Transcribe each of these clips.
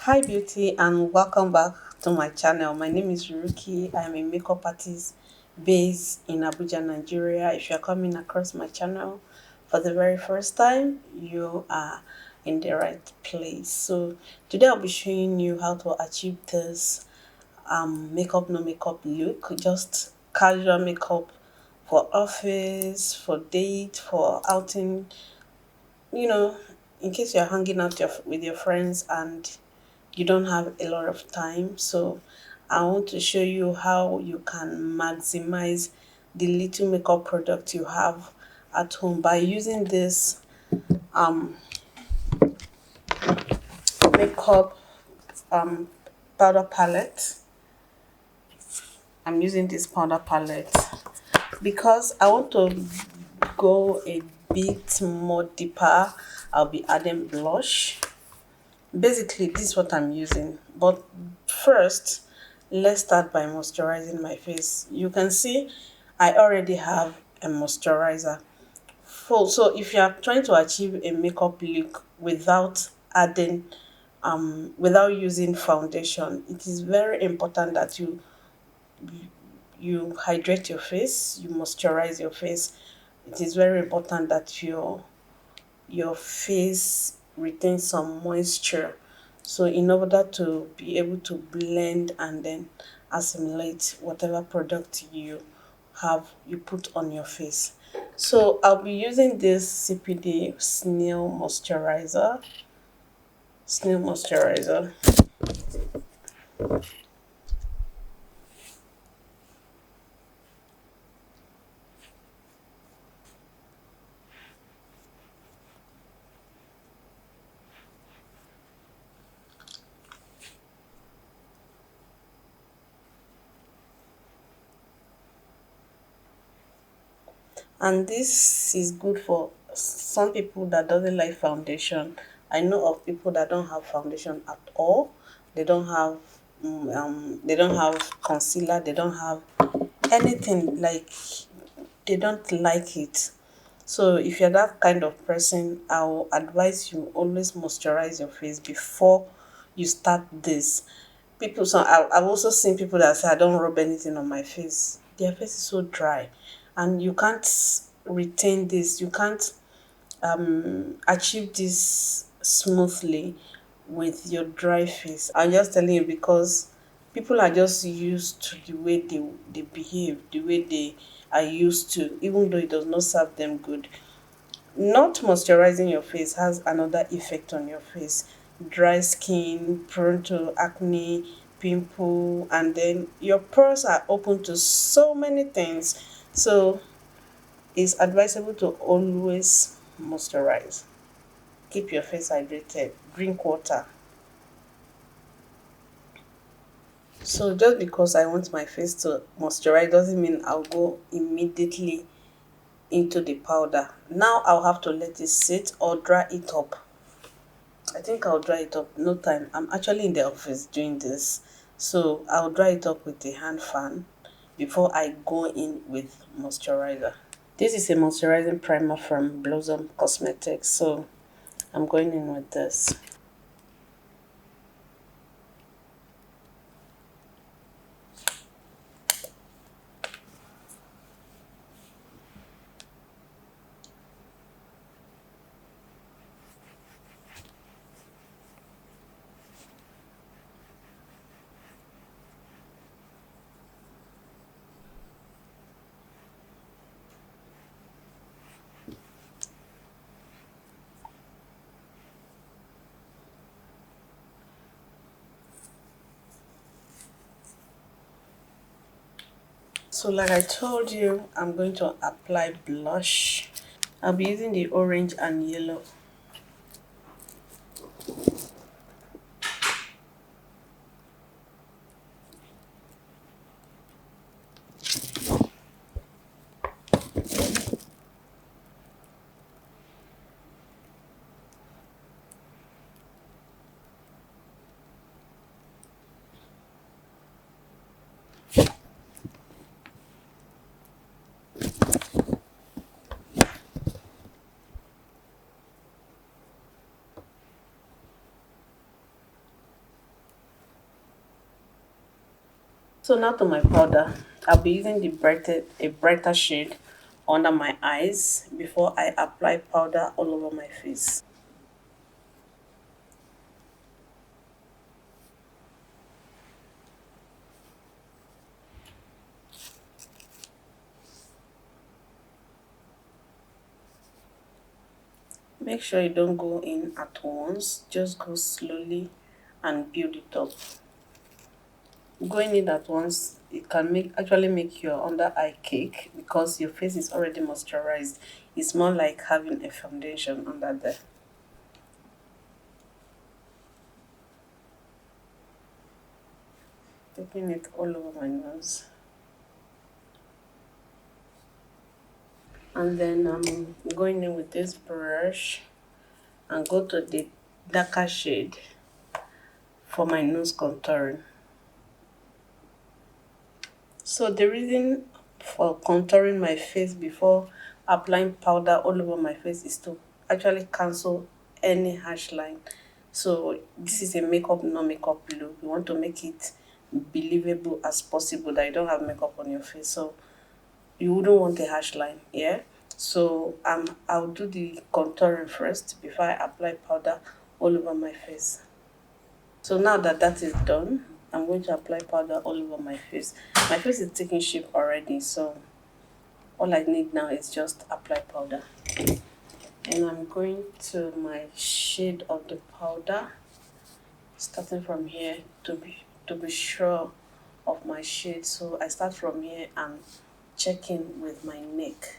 Hi beauty and welcome back to my channel. My name is Ruki. I'm a makeup artist based in Abuja, Nigeria. If you're coming across my channel for the very first time, you are in the right place. So today I'll be showing you how to achieve this makeup no makeup look, just casual makeup for office, for date, for outing, you know, in case you're hanging out with your friends and you don't have a lot of time. So I want to show you how you can maximize the little makeup product you have at home by using this um makeup um powder palette. I'm using this powder palette because I want to go a bit more deeper. I'll be adding blush. Basically, this is what I'm using. But first, let's start by moisturizing my face. You can see I already have a moisturizer full. So if you are trying to achieve a makeup look without adding without using foundation, it is very important that you hydrate your face, you moisturize your face. It is very important that your face retains some moisture. So in order to be able to blend and then assimilate whatever product you put on your face. So I'll be using this CPD snail moisturizer. And this is good for some people that doesn't like foundation. I know of people that don't have foundation at all. They don't have they don't have concealer, they don't have anything, like they don't like it. So if you're that kind of person, I'll advise you always moisturize your face before you start this. People, so I've also seen people that say I don't rub anything on my face. Their face is so dry, and you can't retain this. You can't achieve this smoothly with your dry face. I'm just telling you because people are just used to the way they behave, the way they are used to, even though it does not serve them good. Not moisturizing your face has another effect on your face. Dry skin, prone to acne, pimple, and then your pores are open to so many things. So it's advisable to always moisturize. Keep your face hydrated. Drink water. So just because I want my face to moisturize doesn't mean I'll go immediately into the powder. Now I'll have to let it sit or dry it up. I think I'll dry it up. No time. I'm actually in the office doing this. So I'll dry it up with the hand fan before I go in with moisturizer. This is a moisturizing primer from Blossom Cosmetics. So I'm going in with this. So like I told you, I'm going to apply blush. I'll be using the orange and yellow. So now to my powder. I'll be using a brighter shade under my eyes before I apply powder all over my face. Make sure you don't go in at once, just go slowly and build it up. Going in at once, it can make your under eye cake because your face is already moisturized. It's more like having a foundation under there. Taking it all over my nose. And then I'm going in with this brush and go to the darker shade for my nose contouring. So the reason for contouring my face before applying powder all over my face is to actually cancel any harsh line. So this is a makeup no makeup look. You want to make it believable as possible that you don't have makeup on your face. So you wouldn't want a harsh line, yeah? So I'll do the contouring first before I apply powder all over my face. So now that that is done, I'm going to apply powder all over my face. My face is taking shape already, so all I need now is just apply powder. And I'm going to my shade of the powder, starting from here to be sure of my shade. So I start from here and check in with my neck.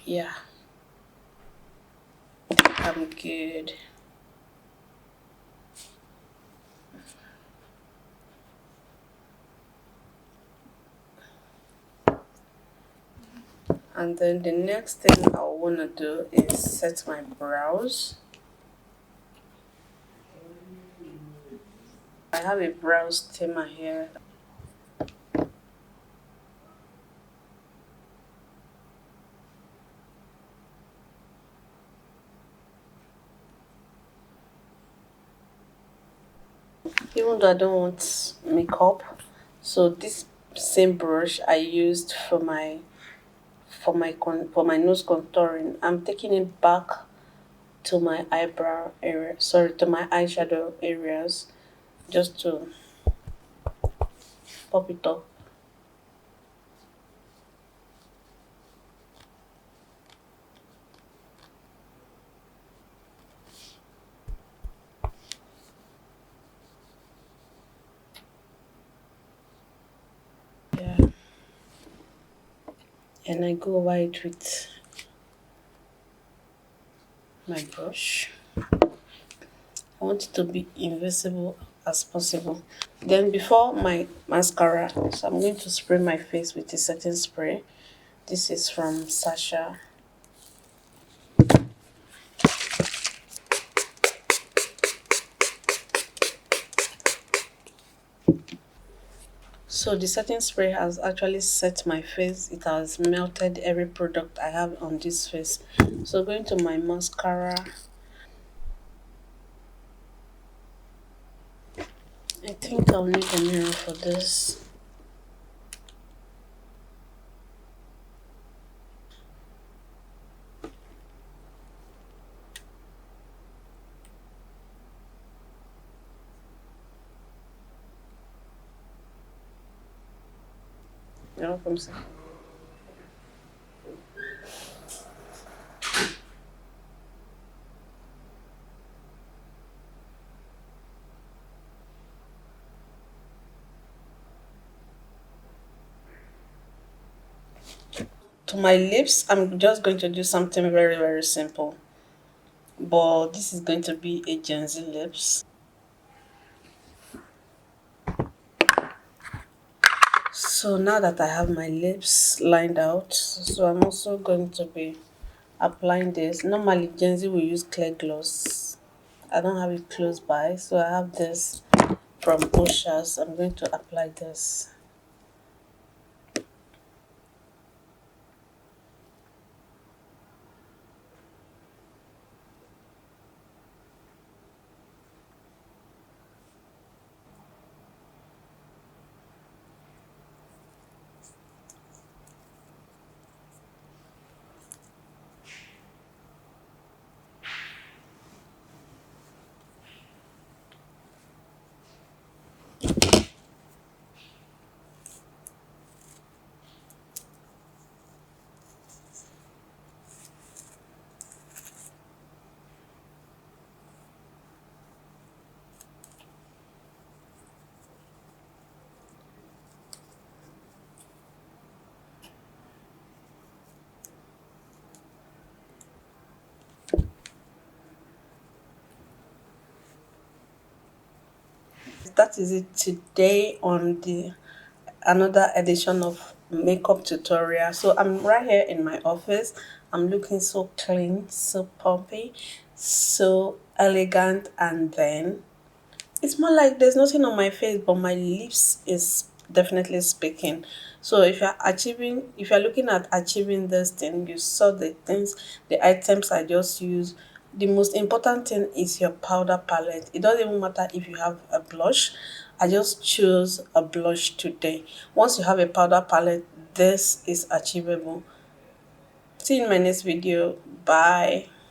Yeah, I'm good. And then the next thing I want to do is set my brows. I have a brow steamer here. Even though I don't want makeup, so this same brush I used for my nose contouring, I'm taking it back to my eyebrow area. Sorry, to my eyeshadow areas, just to pop it up. Yeah, and I go over it with my brush. I want it to be invisible as possible. Then before my mascara, so I'm going to spray my face with a setting spray. This is from Sasha. So the setting spray has actually set my face. It has melted every product I have on this face. So going to my mascara. I think I'll need a mirror for this. You're welcome, sir. To my lips, I'm just going to do something very, very simple. But this is going to be a Gen Z lips. So now that I have my lips lined out, so I'm also going to be applying this. Normally, Gen Z will use clear gloss. I don't have it close by, so I have this from Oshas. I'm going to apply this. That is it today on the another edition of makeup tutorial. So I'm right here in my office. I'm looking so clean, so pumpy, so elegant, and then it's more like there's nothing on my face, but my lips is definitely speaking. So if you're looking at achieving this thing, you saw the things, the items I just used. The most important thing is your powder palette. It doesn't even matter if you have a blush. I just choose a blush today. Once you have a powder palette, this is achievable. See you in my next video. Bye.